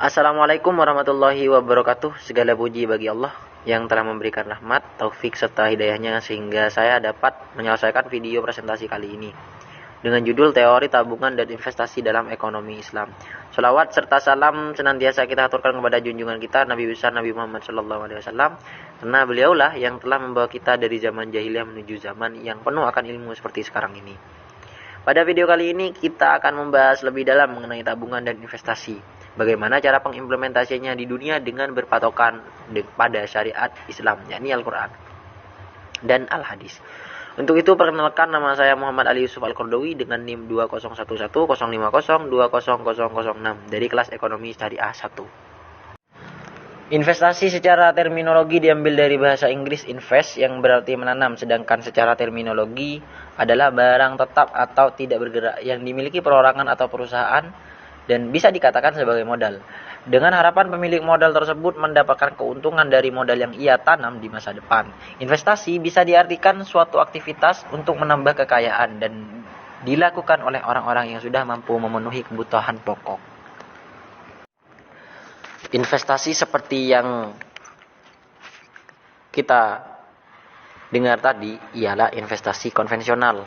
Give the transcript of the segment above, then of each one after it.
Assalamualaikum warahmatullahi wabarakatuh. Segala puji bagi Allah yang telah memberikan rahmat, taufik serta hidayahnya sehingga saya dapat menyelesaikan video presentasi kali ini dengan judul Teori Tabungan dan Investasi dalam Ekonomi Islam. Sholawat serta salam senantiasa kita aturkan kepada junjungan kita Nabi besar Nabi Muhammad SAW, karena beliaulah yang telah membawa kita dari zaman jahiliyah menuju zaman yang penuh akan ilmu seperti sekarang ini. Pada video kali ini kita akan membahas lebih dalam mengenai tabungan dan investasi. Bagaimana cara pengimplementasinya di dunia dengan berpatokan pada syariat Islam, yakni Al-Quran dan Al-Hadis. Untuk itu perkenalkan, nama saya Muhammad Ali Yusuf Al-Qardawi dengan NIM 2011050200006 dari kelas Ekonomi Syariah 1. Investasi secara terminologi diambil dari bahasa Inggris invest yang berarti menanam, sedangkan secara terminologi adalah barang tetap atau tidak bergerak yang dimiliki perorangan atau perusahaan dan bisa dikatakan sebagai modal. Dengan harapan pemilik modal tersebut mendapatkan keuntungan dari modal yang ia tanam di masa depan. Investasi bisa diartikan suatu aktivitas untuk menambah kekayaan dan dilakukan oleh orang-orang yang sudah mampu memenuhi kebutuhan pokok. Investasi seperti yang kita dengar tadi ialah investasi konvensional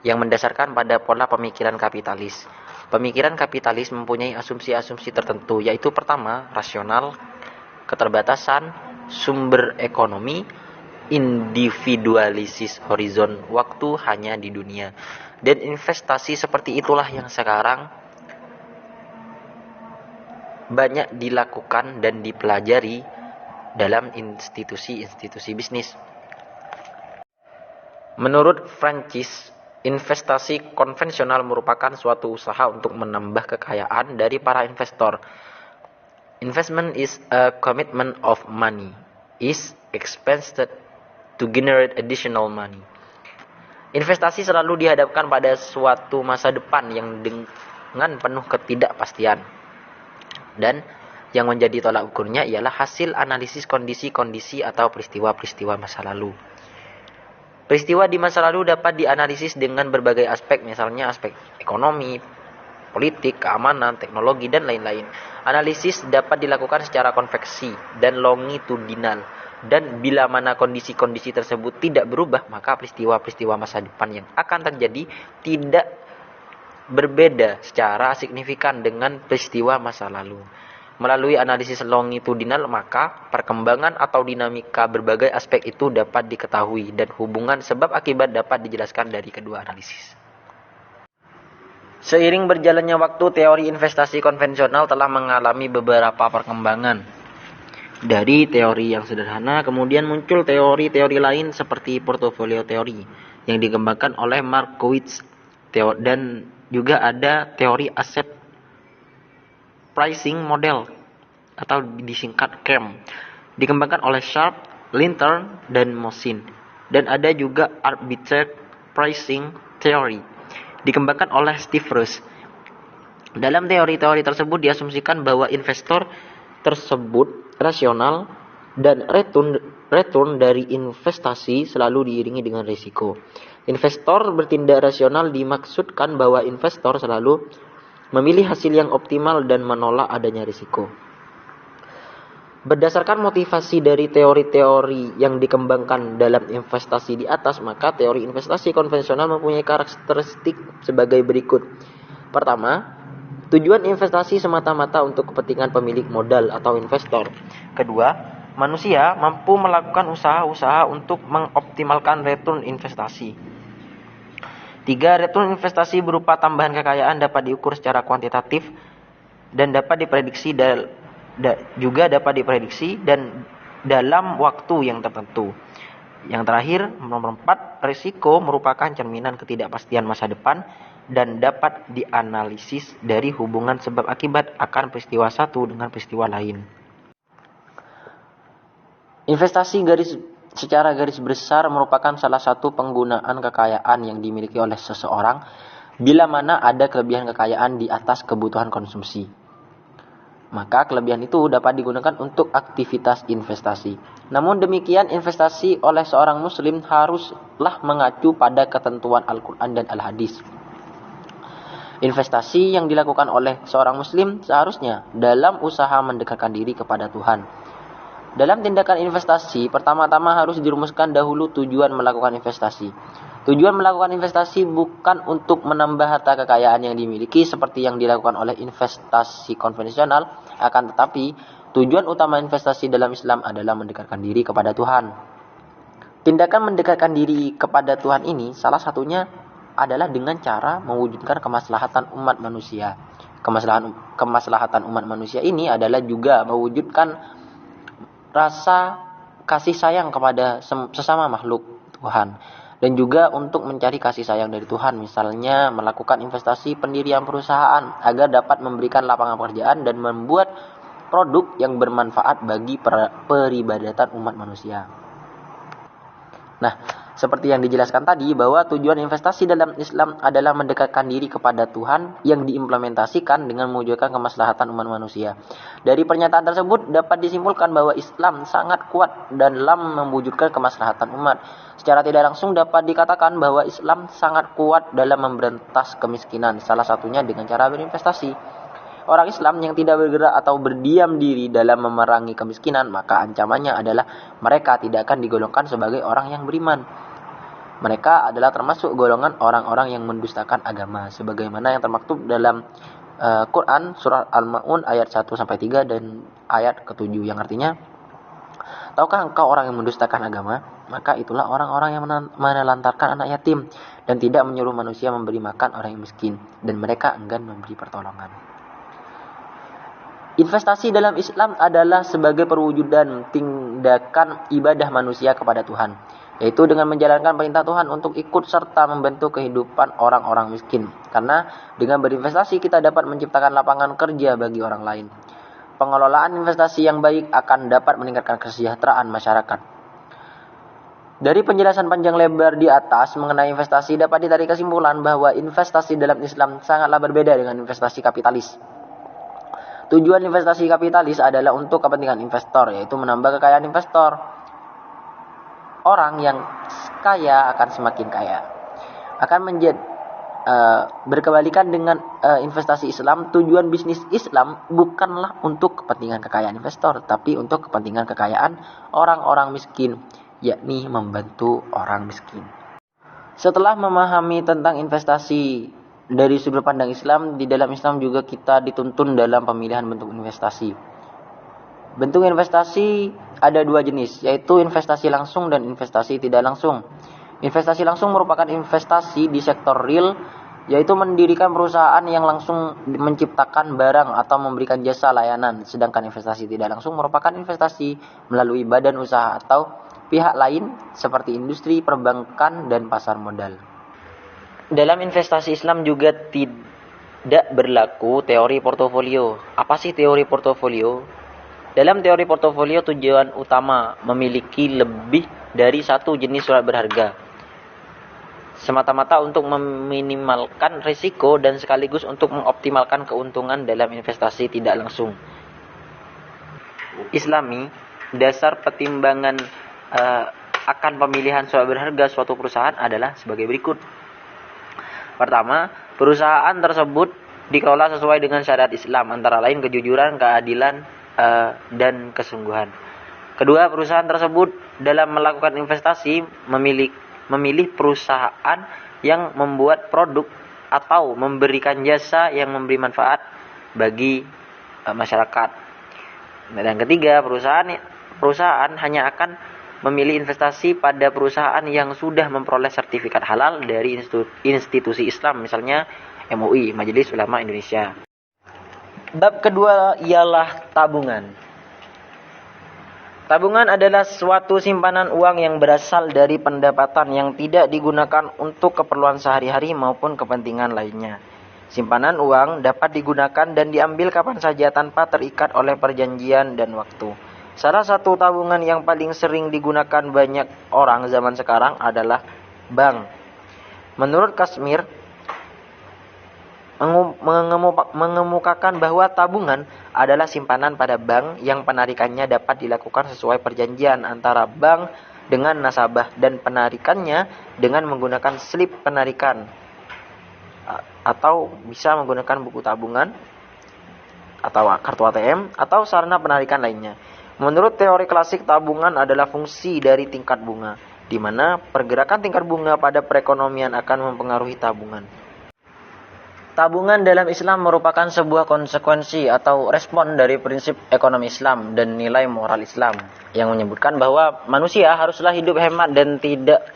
yang mendasarkan pada pola pemikiran kapitalis. Pemikiran kapitalis mempunyai asumsi-asumsi tertentu, yaitu pertama, rasional, keterbatasan sumber ekonomi, individualisis horizon waktu hanya di dunia. Dan investasi seperti itulah yang sekarang banyak dilakukan dan dipelajari dalam institusi-institusi bisnis. Menurut Francis, investasi konvensional merupakan suatu usaha untuk menambah kekayaan dari para investor. Investment is a commitment of money, is expensed to generate additional money. Investasi selalu dihadapkan pada suatu masa depan yang dengan penuh ketidakpastian. Dan yang menjadi tolak ukurnya ialah hasil analisis kondisi-kondisi atau peristiwa-peristiwa masa lalu. Peristiwa di masa lalu dapat dianalisis dengan berbagai aspek, misalnya aspek ekonomi, politik, keamanan, teknologi, dan lain-lain. Analisis dapat dilakukan secara konveksi dan longitudinal. Dan bila mana kondisi-kondisi tersebut tidak berubah, maka peristiwa-peristiwa masa depan yang akan terjadi tidak berbeda secara signifikan dengan peristiwa masa lalu. Melalui analisis longitudinal, maka perkembangan atau dinamika berbagai aspek itu dapat diketahui dan hubungan sebab akibat dapat dijelaskan dari kedua analisis. Seiring berjalannya waktu, teori investasi konvensional telah mengalami beberapa perkembangan. Dari teori yang sederhana, kemudian muncul teori-teori lain seperti portofolio teori yang dikembangkan oleh Markowitz dan juga ada teori aset pricing model atau disingkat CAM, dikembangkan oleh Sharpe, Linton, dan Mosin. Dan ada juga arbitrage pricing theory, dikembangkan oleh Steve Ross. Dalam teori-teori tersebut diasumsikan bahwa investor tersebut rasional dan return dari investasi selalu diiringi dengan risiko. Investor bertindak rasional dimaksudkan bahwa investor selalu memilih hasil yang optimal dan menolak adanya risiko. Berdasarkan motivasi dari teori-teori yang dikembangkan dalam investasi di atas, maka teori investasi konvensional mempunyai karakteristik sebagai berikut. Pertama, tujuan investasi semata-mata untuk kepentingan pemilik modal atau investor. Kedua, manusia mampu melakukan usaha-usaha untuk mengoptimalkan return investasi. 3. Return investasi berupa tambahan kekayaan dapat diukur secara kuantitatif dan dapat diprediksi dan dalam waktu yang tertentu. Yang terakhir, nomor 4, risiko merupakan cerminan ketidakpastian masa depan dan dapat dianalisis dari hubungan sebab akibat akan peristiwa satu dengan peristiwa lain. Investasi secara garis besar merupakan salah satu penggunaan kekayaan yang dimiliki oleh seseorang bila mana ada kelebihan kekayaan di atas kebutuhan konsumsi. Maka kelebihan itu dapat digunakan untuk aktivitas investasi. Namun demikian, investasi oleh seorang muslim haruslah mengacu pada ketentuan Al-Quran dan Al-Hadis. Investasi yang dilakukan oleh seorang muslim seharusnya dalam usaha mendekatkan diri kepada Tuhan. Dalam tindakan investasi, pertama-tama harus dirumuskan dahulu tujuan melakukan investasi. Tujuan melakukan investasi bukan untuk menambah harta kekayaan yang dimiliki seperti yang dilakukan oleh investasi konvensional, akan tetapi tujuan utama investasi dalam Islam adalah mendekatkan diri kepada Tuhan. Tindakan mendekatkan diri kepada Tuhan ini salah satunya adalah dengan cara mewujudkan kemaslahatan umat manusia. Kemaslahatan umat manusia ini adalah juga mewujudkan rasa kasih sayang kepada sesama makhluk Tuhan, dan juga untuk mencari kasih sayang dari Tuhan, misalnya melakukan investasi pendirian perusahaan agar dapat memberikan lapangan pekerjaan dan membuat produk yang bermanfaat bagi peribadatan umat manusia. Nah, seperti yang dijelaskan tadi bahwa tujuan investasi dalam Islam adalah mendekatkan diri kepada Tuhan yang diimplementasikan dengan mewujudkan kemaslahatan umat manusia. Dari pernyataan tersebut dapat disimpulkan bahwa Islam sangat kuat dalam mewujudkan kemaslahatan umat. Secara tidak langsung dapat dikatakan bahwa Islam sangat kuat dalam memberantas kemiskinan, salah satunya dengan cara berinvestasi. Orang Islam yang tidak bergerak atau berdiam diri dalam memerangi kemiskinan, maka ancamannya adalah mereka tidak akan digolongkan sebagai orang yang beriman. Mereka adalah termasuk golongan orang-orang yang mendustakan agama, sebagaimana yang termaktub dalam Quran surah Al-Ma'un ayat 1-3 dan ayat ke-7, yang artinya, tahukah engkau orang yang mendustakan agama? Maka itulah orang-orang yang menelantarkan anak yatim dan tidak menyuruh manusia memberi makan orang yang miskin, dan mereka enggan memberi pertolongan. Investasi dalam Islam adalah sebagai perwujudan tindakan ibadah manusia kepada Tuhan, yaitu dengan menjalankan perintah Tuhan untuk ikut serta membantu kehidupan orang-orang miskin. Karena dengan berinvestasi kita dapat menciptakan lapangan kerja bagi orang lain. Pengelolaan investasi yang baik akan dapat meningkatkan kesejahteraan masyarakat. Dari penjelasan panjang lebar di atas mengenai investasi dapat ditarik kesimpulan bahwa investasi dalam Islam sangatlah berbeda dengan investasi kapitalis. Tujuan investasi kapitalis adalah untuk kepentingan investor, yaitu menambah kekayaan investor. Orang yang kaya akan semakin kaya. Akan berkebalikan dengan investasi Islam, tujuan bisnis Islam bukanlah untuk kepentingan kekayaan investor, tapi untuk kepentingan kekayaan orang-orang miskin, yakni membantu orang miskin. Setelah memahami tentang investasi dari sudut pandang Islam, di dalam Islam juga kita dituntun dalam pemilihan bentuk investasi. Bentuk investasi ada dua jenis, yaitu investasi langsung dan investasi tidak langsung. Investasi langsung merupakan investasi di sektor real, yaitu mendirikan perusahaan yang langsung menciptakan barang atau memberikan jasa layanan. Sedangkan investasi tidak langsung merupakan investasi melalui badan usaha atau pihak lain seperti industri, perbankan, dan pasar modal. Dalam investasi Islam juga tidak berlaku teori portofolio. Apa sih teori portofolio? Dalam teori portofolio tujuan utama memiliki lebih dari satu jenis surat berharga, semata-mata untuk meminimalkan risiko dan sekaligus untuk mengoptimalkan keuntungan dalam investasi tidak langsung. Islami, dasar pertimbangan akan pemilihan surat berharga suatu perusahaan adalah sebagai berikut. Pertama, perusahaan tersebut dikelola sesuai dengan syariat Islam, antara lain kejujuran, keadilan, dan kesungguhan. Kedua, perusahaan tersebut dalam melakukan investasi memilih perusahaan yang membuat produk atau memberikan jasa yang memberi manfaat bagi masyarakat. Dan ketiga, perusahaan hanya akan memilih investasi pada perusahaan yang sudah memperoleh sertifikat halal dari institusi Islam, misalnya MUI, Majelis Ulama Indonesia. Bab kedua ialah tabungan. Tabungan adalah suatu simpanan uang yang berasal dari pendapatan yang tidak digunakan untuk keperluan sehari-hari maupun kepentingan lainnya. Simpanan uang dapat digunakan dan diambil kapan saja tanpa terikat oleh perjanjian dan waktu. Salah satu tabungan yang paling sering digunakan banyak orang zaman sekarang adalah bank. Menurut Kashmir, mengemukakan bahwa tabungan adalah simpanan pada bank yang penarikannya dapat dilakukan sesuai perjanjian antara bank dengan nasabah dan penarikannya dengan menggunakan slip penarikan. atau bisa menggunakan buku tabungan atau kartu ATM atau sarana penarikan lainnya. Menurut teori klasik, tabungan adalah fungsi dari tingkat bunga, di mana pergerakan tingkat bunga pada perekonomian akan mempengaruhi tabungan. Tabungan dalam Islam merupakan sebuah konsekuensi atau respon dari prinsip ekonomi Islam dan nilai moral Islam yang menyebutkan bahwa manusia haruslah hidup hemat dan tidak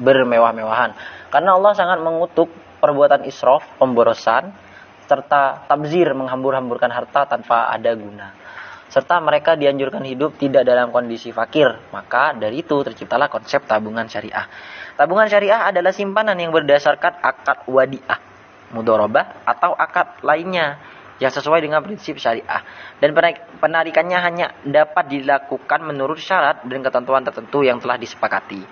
bermewah-mewahan. Karena Allah sangat mengutuk perbuatan israf, pemborosan, serta tabzir, menghambur-hamburkan harta tanpa ada guna. Serta mereka dianjurkan hidup tidak dalam kondisi fakir. Maka dari itu terciptalah konsep tabungan syariah. Tabungan syariah adalah simpanan yang berdasarkan akad wadiah, mudharabah atau akad lainnya yang sesuai dengan prinsip syariah. Dan penarikannya hanya dapat dilakukan menurut syarat dan ketentuan tertentu yang telah disepakati.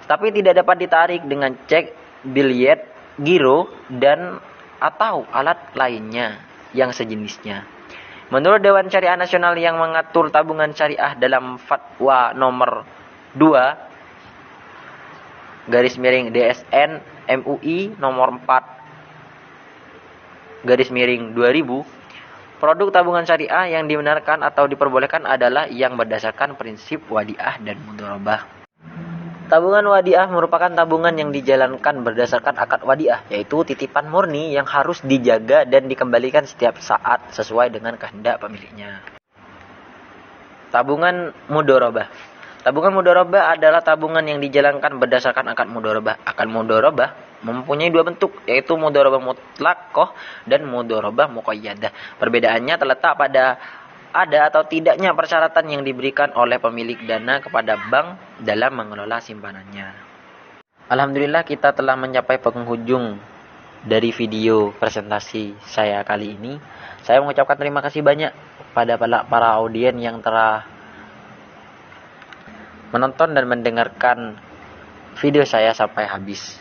Tapi tidak dapat ditarik dengan cek, biliet, giro, dan atau alat lainnya yang sejenisnya. Menurut Dewan Syariah Nasional yang mengatur tabungan syariah dalam Fatwa nomor 2 /DSN MUI nomor 4 /2000, produk tabungan syariah yang dibenarkan atau diperbolehkan adalah yang berdasarkan prinsip wadiah dan mudharabah. Tabungan wadiah merupakan tabungan yang dijalankan berdasarkan akad wadiah, yaitu titipan murni yang harus dijaga dan dikembalikan setiap saat sesuai dengan kehendak pemiliknya. Tabungan mudharabah. Tabungan mudharabah adalah tabungan yang dijalankan berdasarkan akad mudharabah. Akad mudharabah mempunyai dua bentuk, yaitu mudharabah mutlaqah dan mudharabah muqayyadah. Perbedaannya terletak pada ada atau tidaknya persyaratan yang diberikan oleh pemilik dana kepada bank dalam mengelola simpanannya. Alhamdulillah, kita telah mencapai penghujung dari video presentasi saya kali ini. Saya mengucapkan terima kasih banyak pada para audien yang telah menonton dan mendengarkan video saya sampai habis.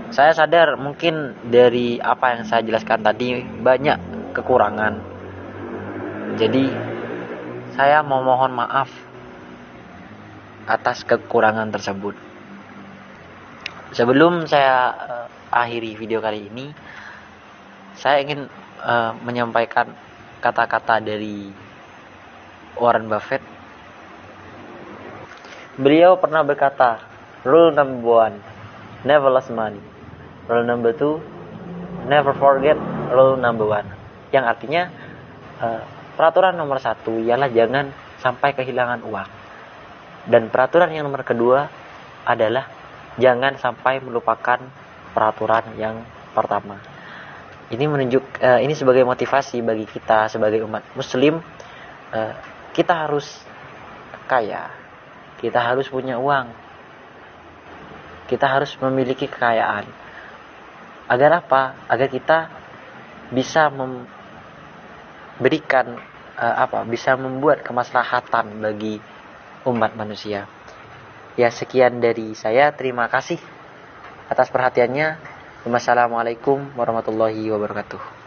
Saya sadar mungkin dari apa yang saya jelaskan tadi banyak kekurangan. Jadi saya memohon maaf atas kekurangan tersebut. Sebelum saya akhiri video kali ini, saya ingin menyampaikan kata-kata dari Warren Buffett. Beliau pernah berkata, rule number 1, never lose money. Rule number 2, never forget rule number 1. Yang artinya peraturan nomor 1 ialah jangan sampai kehilangan uang. Dan peraturan yang nomor kedua adalah jangan sampai melupakan peraturan yang pertama. Ini ini sebagai motivasi bagi kita sebagai umat muslim. Kita harus kaya. Kita harus punya uang. Kita harus memiliki kekayaan. Agar apa? Agar kita bisa bisa membuat kemaslahatan bagi umat manusia. Ya, sekian dari saya. Terima kasih atas perhatiannya. Wassalamualaikum warahmatullahi wabarakatuh.